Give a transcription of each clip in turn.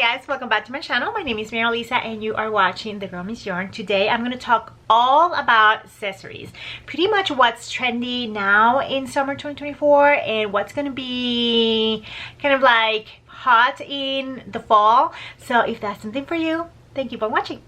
guys, welcome back to my channel. My name is Marilisa and you are watching The Girl Miss Yarn. Today I'm going to talk all about accessories, pretty much what's trendy now in summer 2024 and what's going to be kind of like hot in the fall. So if that's something for you, thank you for watching.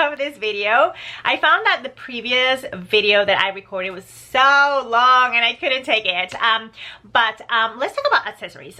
Of this video. I found that the previous video that I recorded was so long and I couldn't take it. Let's talk about accessories.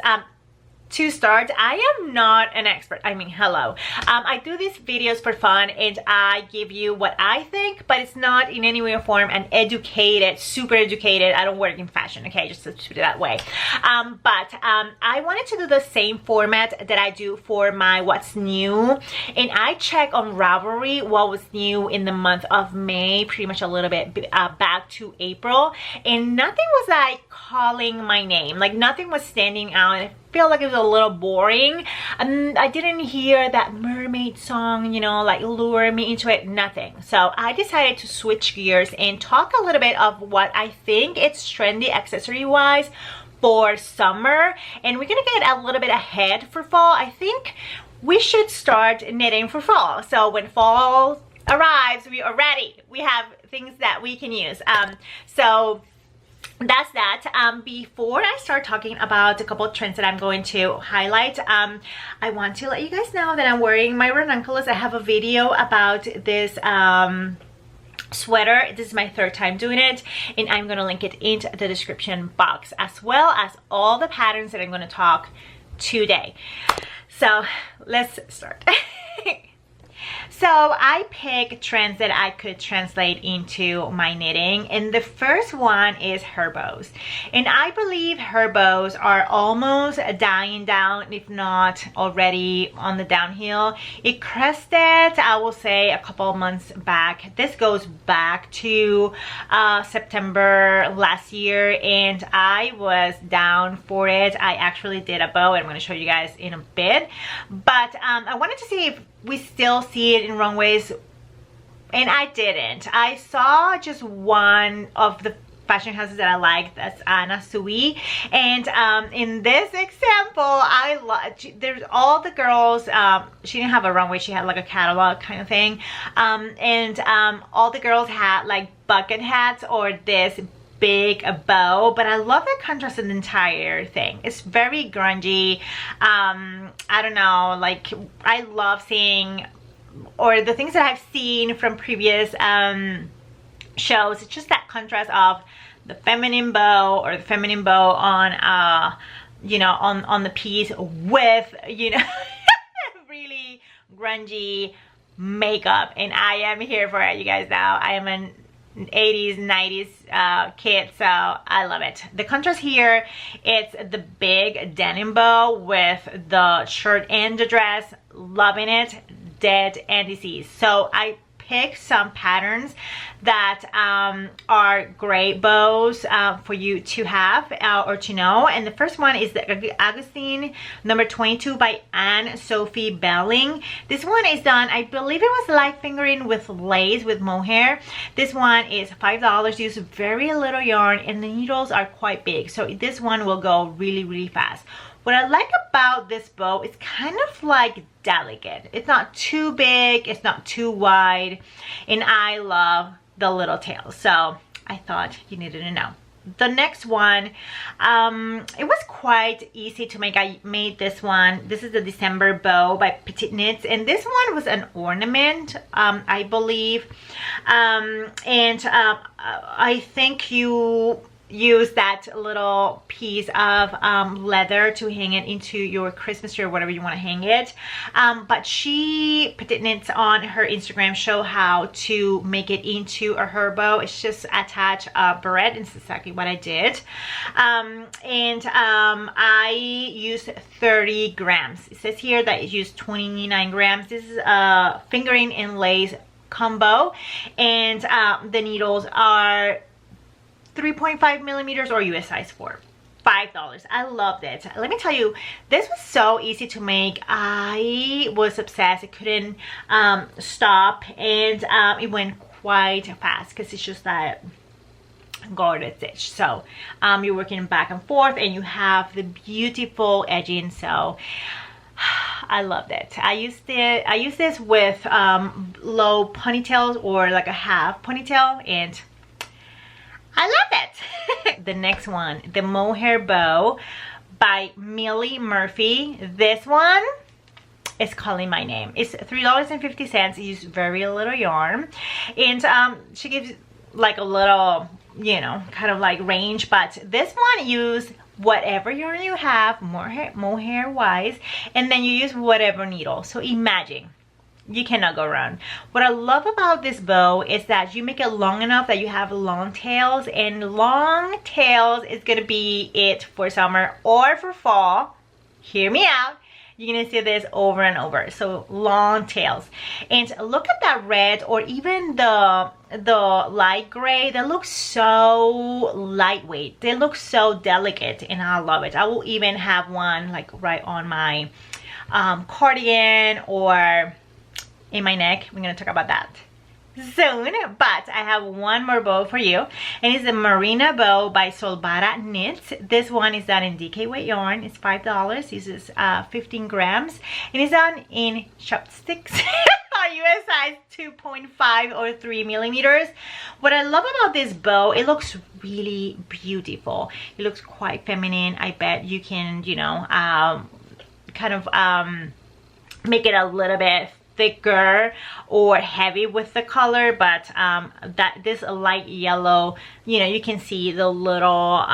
To start, I am not an expert. I mean, hello. I do these videos for fun and I give you what I think, but it's not in any way or form an educated, super educated. I don't work in fashion, okay? Just to put it that way. I wanted to do the same format that I do for my What's New. And I check on Ravelry what was new in the month of May, pretty much a little bit back to April. And nothing was like calling my name. Like nothing was standing out. And I feel like it was a little boring. I didn't hear that mermaid song, you know, like lure me into it, nothing. So I decided to switch gears and talk a little bit of what I think it's trendy accessory wise for summer. And we're gonna get a little bit ahead for fall. I think we should start knitting for fall. So when fall arrives, we are ready. We have things that we can use. So that's that. Before I start talking about a couple of trends that I'm going to highlight, I want to let you guys know that I'm wearing my ranunculus. I have a video about this sweater. This is my third time doing it and I'm going to link it into the description box, as well as all the patterns that I'm going to talk today. So let's start. So I picked trends that I could translate into my knitting, and the first one is hair bows. And I believe hair bows are almost dying down, if not already on the downhill. It crested, I will say, a couple of months back. This goes back to September last year and I was down for it. I actually did a bow and I'm going to show you guys in a bit, but I wanted to see if we still see it in runways, and I didn't. I saw just one of the fashion houses that I like, that's Anna Sui, and in this example, there's all the girls, she didn't have a runway, she had like a catalog kind of thing, and all the girls had like bucket hats or this big bow, but I love the contrast in the entire thing. It's very grungy. I don't know, like I love seeing, or the things that I've seen from previous shows, it's just that contrast of the feminine bow or the feminine bow on you know, on the piece with, you know, really grungy makeup, and I am here for it, you guys know. I am an 80s 90s kid, so I love it. The contrast here, it's the big denim bow with the shirt and the dress. Loving it. Dead anti-seize. So I picked some patterns that are great bows for you to have or to know, and the first one is the Augustine number 22 by Sophie Belling. This one is done, I believe it was light fingering with lace with mohair. This one is $5. Use very little yarn and the needles are quite big, so this one will go really fast. What I like about this bow is kind of like delicate. It's not too big, it's not too wide, and I love the little tail, so I thought you needed to know. The next one, it was quite easy to make. I made this one. This is the December bow by Petite Knits, and this one was an ornament, I believe, I think you use that little piece of leather to hang it into your Christmas tree or whatever you want to hang it, but Petite Knits on her Instagram show how to make it into a hair bow. It's just attach a barrette, and it's exactly what I did. I used 30 grams. It says here that it used 29 grams. This is a fingering and lace combo, and the needles are 3.5 millimeters or US size 4. $5. I loved it. Let me tell you, this was so easy to make. I was obsessed. I couldn't stop, and it went quite fast because it's just that garter stitch. So you're working back and forth and you have the beautiful edging. So I loved it. I use this with low ponytails or like a half ponytail, and I love it. The next one, the Mohair Bow by Millie Murphy. This one is calling my name. It's $3.50. Use very little yarn, and she gives like a little, you know, kind of like range, but this one use whatever yarn you have, mohair wise, and then you use whatever needle. So imagine, you cannot go wrong. What I love about this bow is that you make it long enough that you have long tails, and long tails is gonna be it for summer or for fall. Hear me out. You're gonna see this over and over. So long tails, and look at that red, or even the light gray. They look so lightweight. They look so delicate, and I love it. I will even have one like right on my cardigan or in my neck. We're gonna talk about that soon, but I have one more bow for you, and it's the Mariana Bow by Solbara Knits. This one is done in DK weight yarn. It's $5. Uses 15 grams, and it's done in chopsticks. US size 2.5 or 3 millimeters. What I love about this bow, it looks really beautiful. It looks quite feminine. I bet you can, you know, kind of make it a little bit thicker or heavy with the color, but that this light yellow, you know, you can see the little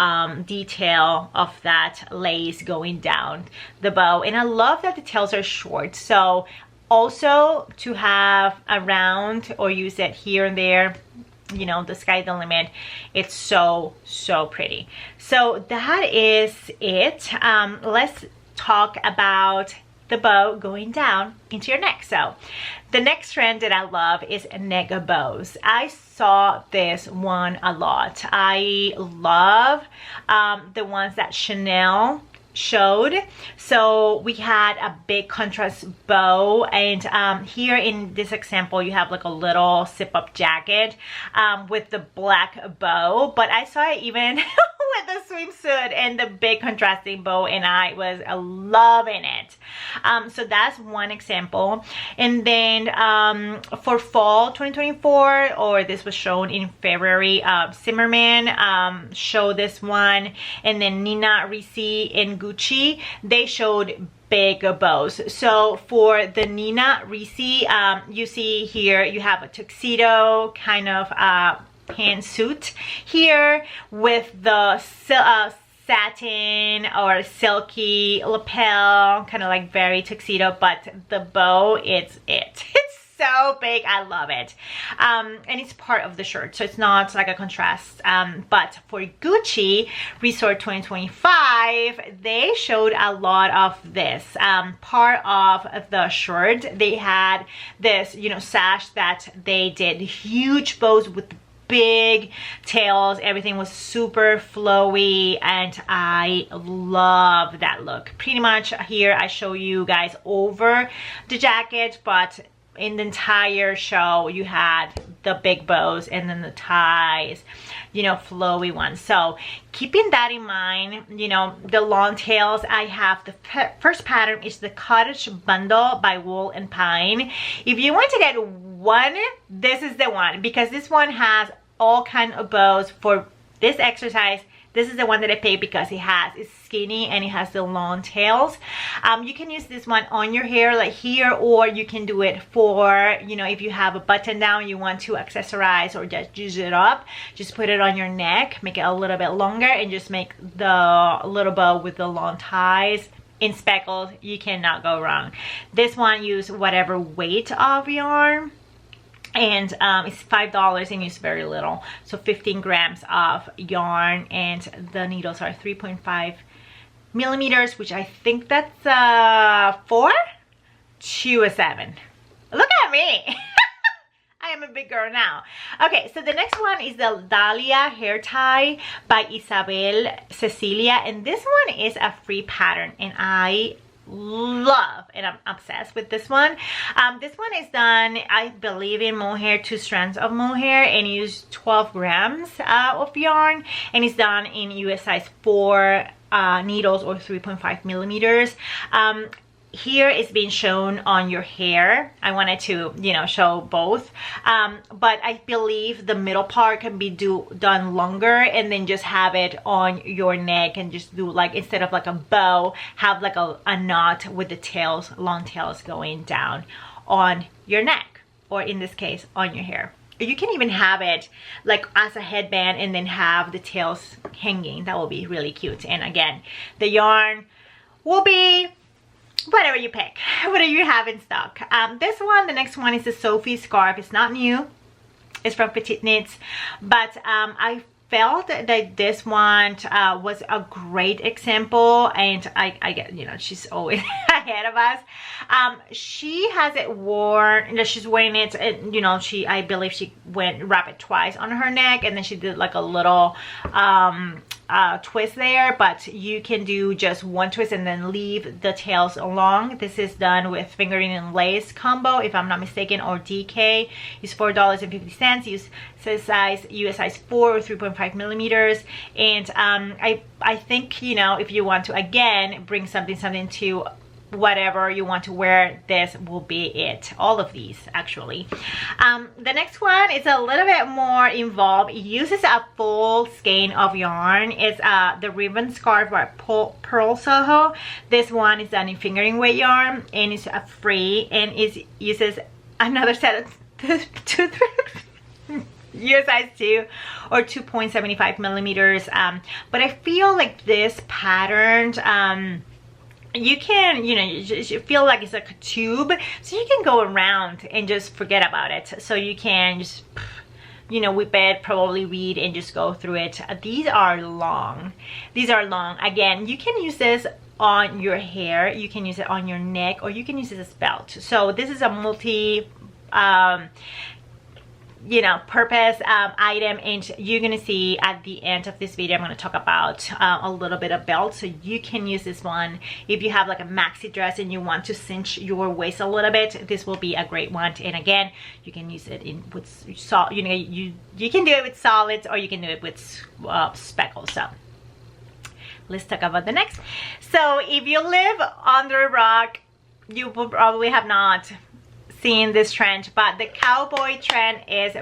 detail of that lace going down the bow, and I love that the tails are short. So also to have around or use it here and there, you know, the sky's the limit. It's so pretty. So that is it. Let's talk about the bow going down into your neck. So the next trend that I love is neck bows. I saw this one a lot. I love the ones that Chanel showed. So we had a big contrast bow, and here in this example you have like a little zip-up jacket with the black bow, but I saw it even with the swimsuit and the big contrasting bow, and I was loving it. So that's one example. And then for fall 2024, or this was shown in February, Zimmerman showed this one, and then Nina Ricci and Gucci, they showed big bows. So for the Nina Ricci, you see here you have a tuxedo kind of pantsuit here with the satin or silky lapel, kind of like very tuxedo, but the bow, it's so big. I love it. And it's part of the shirt, so it's not like a contrast. But for Gucci Resort 2025, they showed a lot of this part of the shirt. They had this, you know, sash that they did huge bows with big tails. Everything was super flowy, and I love that look. Pretty much here I show you guys over the jacket, but in the entire show you had the big bows and then the ties, you know, flowy ones. So keeping that in mind, you know, the long tails, I have the first pattern is the Cottage Bundle by Wool and Pine. If you want to get one, this is the one, because this one has all kind of bows for this exercise. This is the one that I picked because it's skinny and it has the long tails. You can use this one on your hair like here, or you can do it for, you know, if you have a button down, you want to accessorize or just use it up, just put it on your neck, make it a little bit longer, and just make the little bow with the long ties in speckles. You cannot go wrong. This one use whatever weight of yarn, and it's $5 and use very little, so 15 grams of yarn, and the needles are 3.5 millimeters, which I think that's 4 to a 7. Look at me. I am a big girl now. Okay, so the next one is the Dahlia Hair Tie by Isabel Cecilia, and this one is a free pattern, and I love, and I'm obsessed with this one. This one is done, I believe, in mohair, 2 strands of mohair, and use 12 grams of yarn, and it's done in US size 4 needles or 3.5 millimeters. Here it's being shown on your hair. I wanted to, you know, show both, but I believe the middle part can be done longer, and then just have it on your neck and just do like, instead of like a bow, have like a knot with the tails, long tails going down on your neck, or in this case on your hair. You can even have it like as a headband and then have the tails hanging. That will be really cute. And again, the yarn will be whatever you pick, whatever you have in stock. This one, the next one is the Sophie Scarf. It's not new, it's from Petite Knits, but I felt that this one was a great example, and I get, you know, she's always ahead of us. She has it worn, you know, she's wearing it, and you know, I believe she wrapped it twice on her neck, and then she did like a little twist there, but you can do just one twist and then leave the tails along. This is done with fingering and lace combo, if I'm not mistaken, or DK. It's $4.50. Use size US size 4 or 3.5 millimeters. And I think, you know, if you want to again bring something to whatever you want to wear, this will be it. All of these actually. The next one is a little bit more involved. It uses a full skein of yarn. It's the ribbon scarf by Pearl Soho. This one is done in fingering weight yarn, and it's free, and it uses another set of two threads, US size 2 or 2.75 millimeters. But I feel like this pattern, you can, you know, you feel like it's like a tube, so you can go around and just forget about it. So you can just, you know, whip it, probably read, and just go through it. These are long. These are long. Again, you can use this on your hair, you can use it on your neck, or you can use it as a belt. So this is a multi you know, purpose item, and you're gonna see at the end of this video I'm gonna talk about a little bit of belt. So you can use this one if you have like a maxi dress and you want to cinch your waist a little bit. This will be a great one. And again, you can use it in with salt, you know, you can do it with solids, or you can do it with speckles. So let's talk about the next. So if you live under a rock, you will probably have not seen this trend, but the cowboy trend is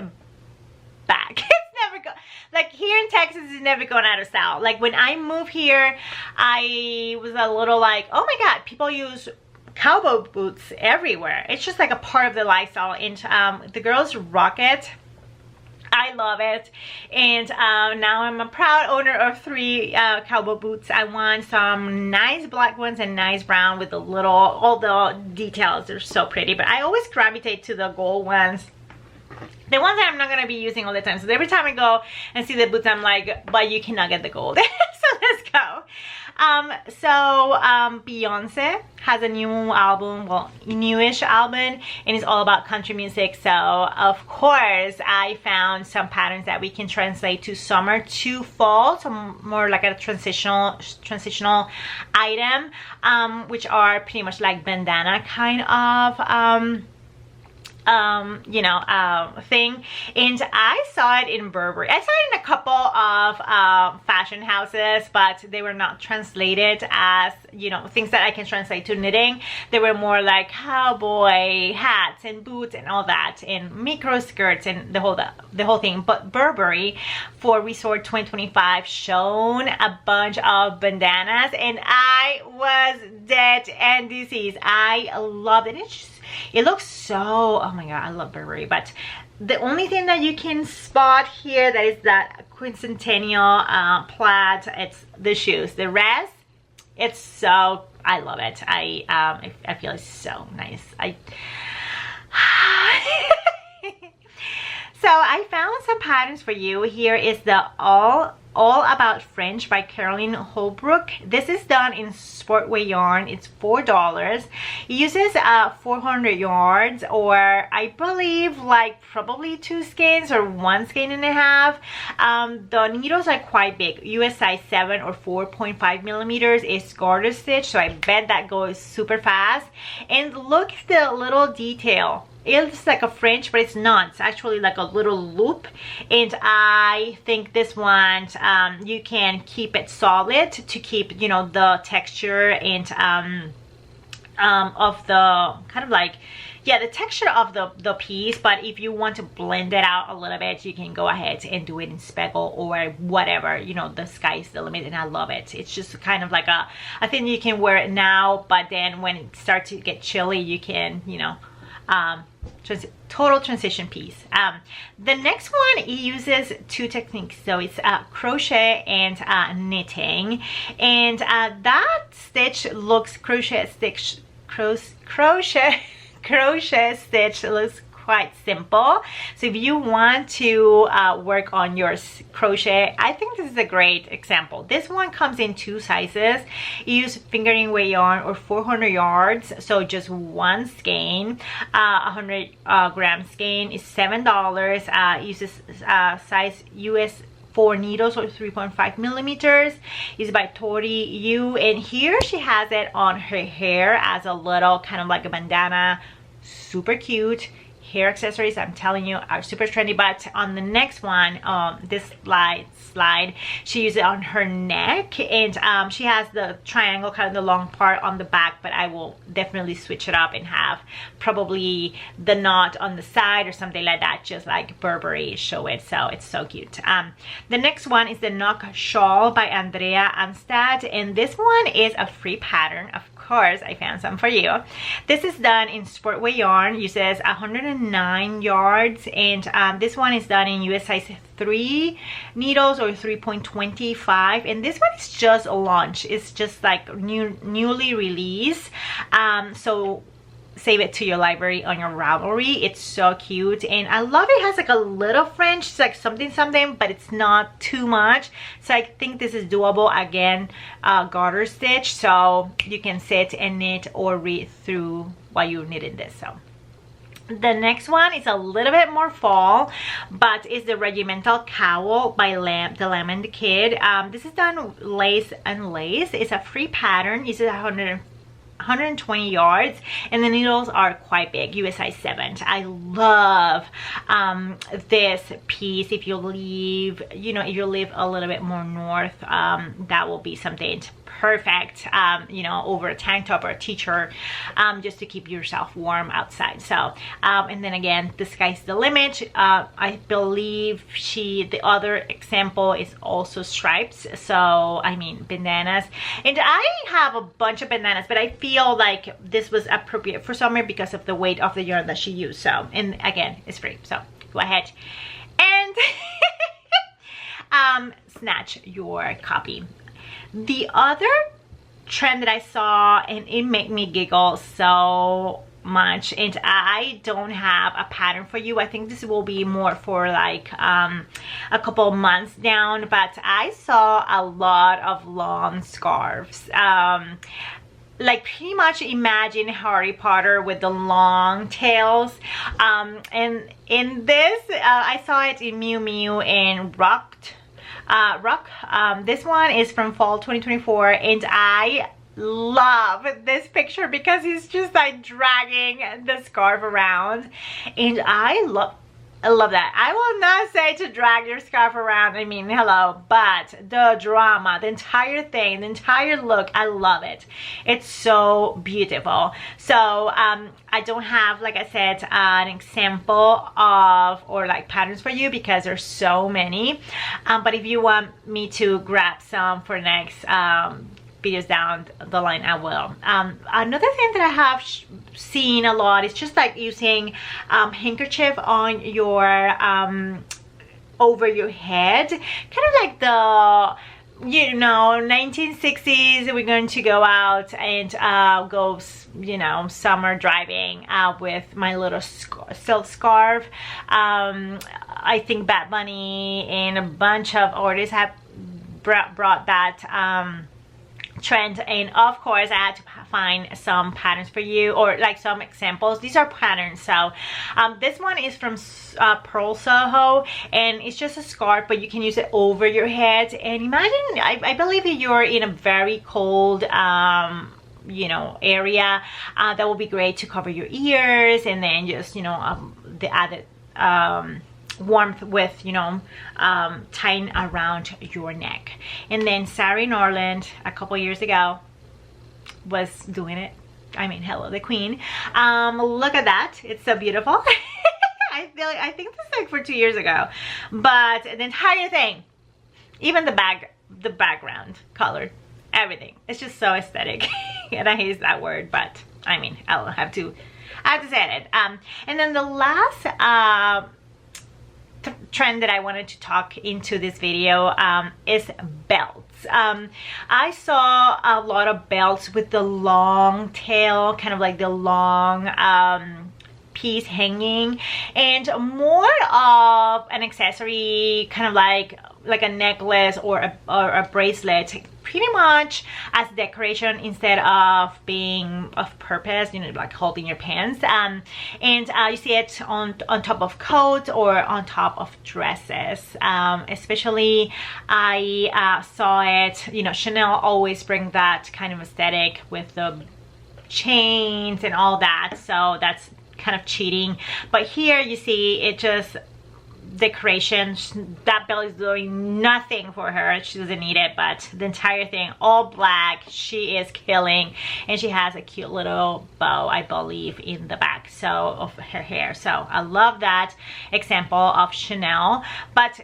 back. It's never go, like here in Texas, it's never going out of style. Like when I moved here, I was a little like, oh my god, people use cowboy boots everywhere. It's just like a part of the lifestyle, and the girls rock it. I love it. And now I'm a proud owner of 3 cowboy boots. I want some nice black ones and nice brown with all the details. They're so pretty, but I always gravitate to the gold ones, the ones that I'm not gonna be using all the time. So every time I go and see the boots, I'm like, but you cannot get the gold. So let's go. Beyonce has a new album, well, newish album, and it's all about country music. So of course I found some patterns that we can translate to summer to fall, so more like a transitional item, which are pretty much like bandana kind of you know, thing. And I saw it in Burberry. I saw it in a couple of fashion houses, but they were not translated as, you know, things that I can translate to knitting. They were more like cowboy hats and boots and all that, and micro skirts and the whole thing. But Burberry for Resort 2025 shown a bunch of bandanas, and I was dead and diseased. I loved it. It looks so, oh my god, I love Burberry. But the only thing that you can spot here that is that quincentennial plaid, it's the shoes. The rest, it's so, I love it. I feel it's so nice. So I found some patterns for you. Here is the All About Fringe by Caroline Holbrook. This is done in Sportwear yarn. It's $4. It uses 400 yards, or I believe like probably 2 skeins or 1 skein and a half. The needles are quite big, US size 7 or 4.5 millimeters. It's garter stitch, so I bet that goes super fast. And look at the little detail. It looks like a fringe, but it's not. It's actually like a little loop, and I think this one you can keep it solid to keep, you know, the texture and of the kind of like, yeah, the texture of the piece. But if you want to blend it out a little bit, you can go ahead and do it in speckle or whatever. You know, the sky's the limit, and I love it. It's just kind of like I think you can wear it now, but then when it starts to get chilly, you can, you know, total transition piece. The next one, it uses 2 techniques, so it's crochet and knitting, and that stitch looks crochet stitch looks quite simple. So if you want to work on your crochet, I think this is a great example. This one comes in 2 sizes. You use fingering weight yarn or 400 yards, so just 1 skein. 100 gram skein is $7. Uses size US 4 needles or 3.5 millimeters. Is by Tori Yu, and here she has it on her hair as a little kind of like a bandana. Super cute. Hair accessories, I'm telling you, are super trendy. But on the next one, this slide, she uses it on her neck, and she has the triangle, kind of the long part on the back, but I will definitely switch it up and have probably the knot on the side or something like that, just like Burberry show it. So it's so cute. The next one is the Nock Shawl by Andrea Anstad, and this one is a free pattern. Of course, I found some for you. This is done in Sportwear yarn, uses 109 yards, and this one is done in US size 3 needles or 3.25, and this one is just a launch. It's just like newly released, so save it to your library on your Ravelry. It's so cute, and I love it. It has like a little fringe. It's like something, but it's not too much, so I think this is doable. Again, garter stitch, so you can sit and knit or read through while you're knitting this. So the next one is a little bit more fall, but it's the Regimental Cowl by the Lemon Kid. This is done lace and lace. It's a free pattern. It's 120 yards, and the needles are quite big, US size 7. I love this piece. If you live, you know, if you live a little bit more north, that will be something perfect, you know, over a tank top or a t-shirt, just to keep yourself warm outside. So and then again, the sky's the limit. I believe the other example is also stripes, so I mean bandanas, and I have a bunch of bandanas, but I feel like this was appropriate for summer because of the weight of the yarn that she used. So, and again, it's free, so go ahead and snatch your copy. The other trend that I saw, and it made me giggle so much, and I don't have a pattern for you. I think this will be more for like a couple months down, but I saw a lot of long scarves. Like pretty much imagine Harry Potter with the long tails, and in this I saw it in Miu Miu and Rock. This one is from fall 2024, and I love this picture because he's just like dragging the scarf around, and I love that. I will not say to drag your scarf around, I mean, hello, but the drama, the entire thing, the entire look, I love it. It's so beautiful. So I don't have, like I said, an example of or like patterns for you because there's so many, but if you want me to grab some for next videos down the line, I will. Another thing that I have seen a lot is just like using handkerchief on your over your head, kind of like the you know, 1960s, we're going to go out and go, you know, summer driving with my little silk scarf. I think Bad Bunny and a bunch of artists have brought that trend, and of course I had to find some patterns for you, or like some examples. These are patterns. So this one is from Pearl Soho, and it's just a scarf, but you can use it over your head. And imagine, I believe if you're in a very cold you know, area, that will be great to cover your ears, and then just, you know, the added warmth with, you know, tying around your neck. And then Sarah Norland a couple years ago was doing it. I mean, hello, the queen. Look at that, it's so beautiful. I think this is like for 2 years ago, but the entire thing, even the background color, everything, it's just so aesthetic. And I hate that word, but I mean, I have to say it. And then the last trend that I wanted to talk into this video is belts. I saw a lot of belts with the long tail, kind of like the long piece hanging, and more of an accessory, kind of like a necklace or a bracelet, pretty much as decoration instead of being of purpose, you know, like holding your pants. And you see it on top of coats or on top of dresses. Especially I saw it, you know, Chanel always bring that kind of aesthetic with the chains and all that, so that's kind of cheating. But here you see it just decoration. That belt is doing nothing for her, she doesn't need it, but the entire thing all black, she is killing. And she has a cute little bow, I believe, in the back so of her hair. So I love that example of Chanel. But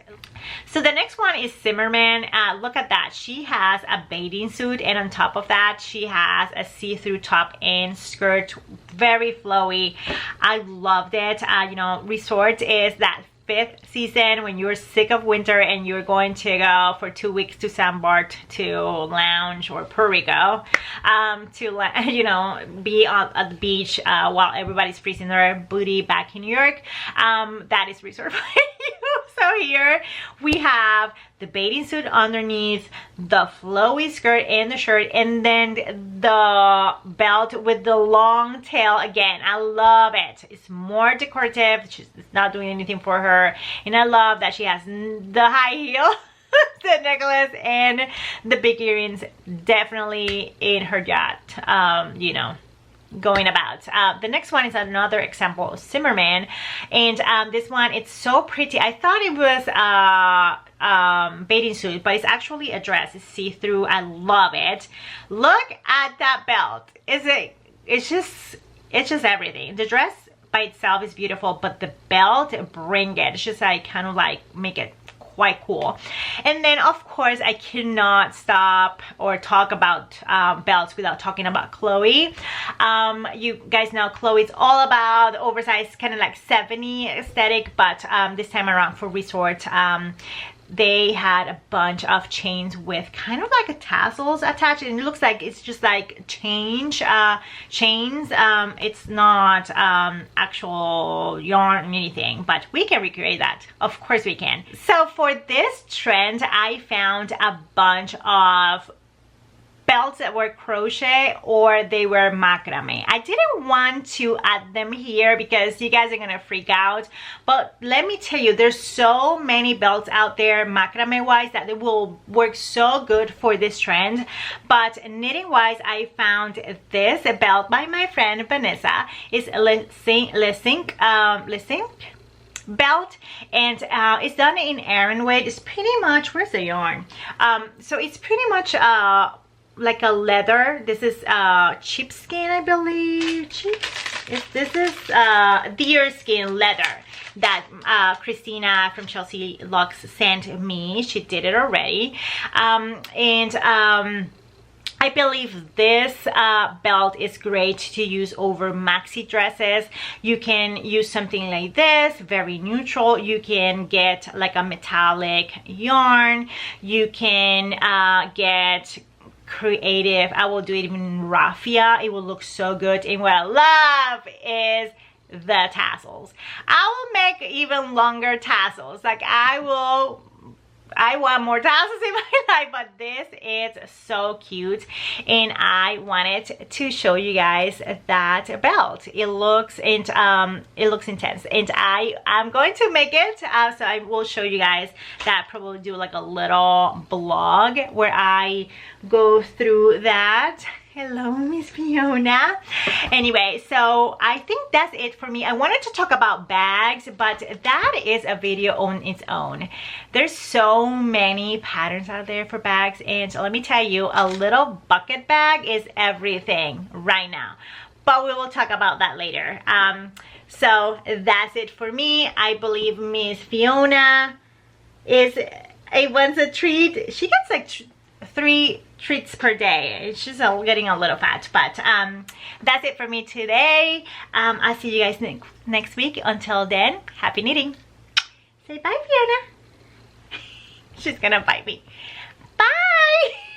so the next one is Zimmerman. Look at that, she has a bathing suit, and on top of that she has a see-through top and skirt, very flowy. I loved it. You know, resort is that 5th season when you're sick of winter and you're going to go for 2 weeks to San Bart to lounge, or Puerto Rico, to, you know, be at the beach while everybody's freezing their booty back in New York. That is resort for you. So here we have the bathing suit underneath, the flowy skirt and the shirt, and then the belt with the long tail. Again, I love it. It's more decorative. She's not doing anything for her. And I love that she has the high heel, the necklace, and the big earrings, definitely in her yacht, you know, going about. The next one is another example of Zimmerman, and this one, it's so pretty. I thought it was bathing suit, but it's actually a dress. It's see-through. I love it. Look at that belt. It's just everything. The dress by itself is beautiful, but the belt, bring it. It's just like kind of like make it quite cool. And then of course I cannot stop or talk about belts without talking about Chloe. You guys know Chloe's all about oversized, kind of like 70s aesthetic, but this time around for resort, they had a bunch of chains with kind of like a tassels attached, and it looks like it's just like chains. It's not actual yarn or anything, but we can recreate that. Of course we can. So for this trend, I found a bunch of belts that were crochet or they were macrame. I didn't want to add them here because you guys are gonna freak out, but let me tell you, there's so many belts out there macrame wise that they will work so good for this trend. But knitting wise, I found this belt by my friend Vanessa. It's Le Cinch belt, and it's done in Aran weight. It's pretty much, where's the yarn? So it's pretty much like a leather. This is sheepskin, I believe. This is deer skin leather that Christina from Chelsea Locks sent me. She did it already. I believe this belt is great to use over maxi dresses. You can use something like this, very neutral. You can get like a metallic yarn. You can get creative. I will do it in raffia. It will look so good. And what I love is the tassels. I will make even longer tassels. Like I want more tassels in my life, but this is so cute, and I wanted to show you guys that belt. It looks intense, and I'm going to make it, so I will show you guys that. Probably do like a little blog where I go through that. Hello, Miss Fiona. Anyway, so I think that's it for me. I wanted to talk about bags, but that is a video on its own. There's so many patterns out there for bags, and so let me tell you, a little bucket bag is everything right now. But we will talk about that later. So that's it for me. I believe Miss Fiona wants a treat. She gets like 3 treats per day. She's getting a little fat, but that's it for me today. I'll see you guys next week. Until then, happy knitting. Say bye, Fiona. She's gonna bite me. Bye.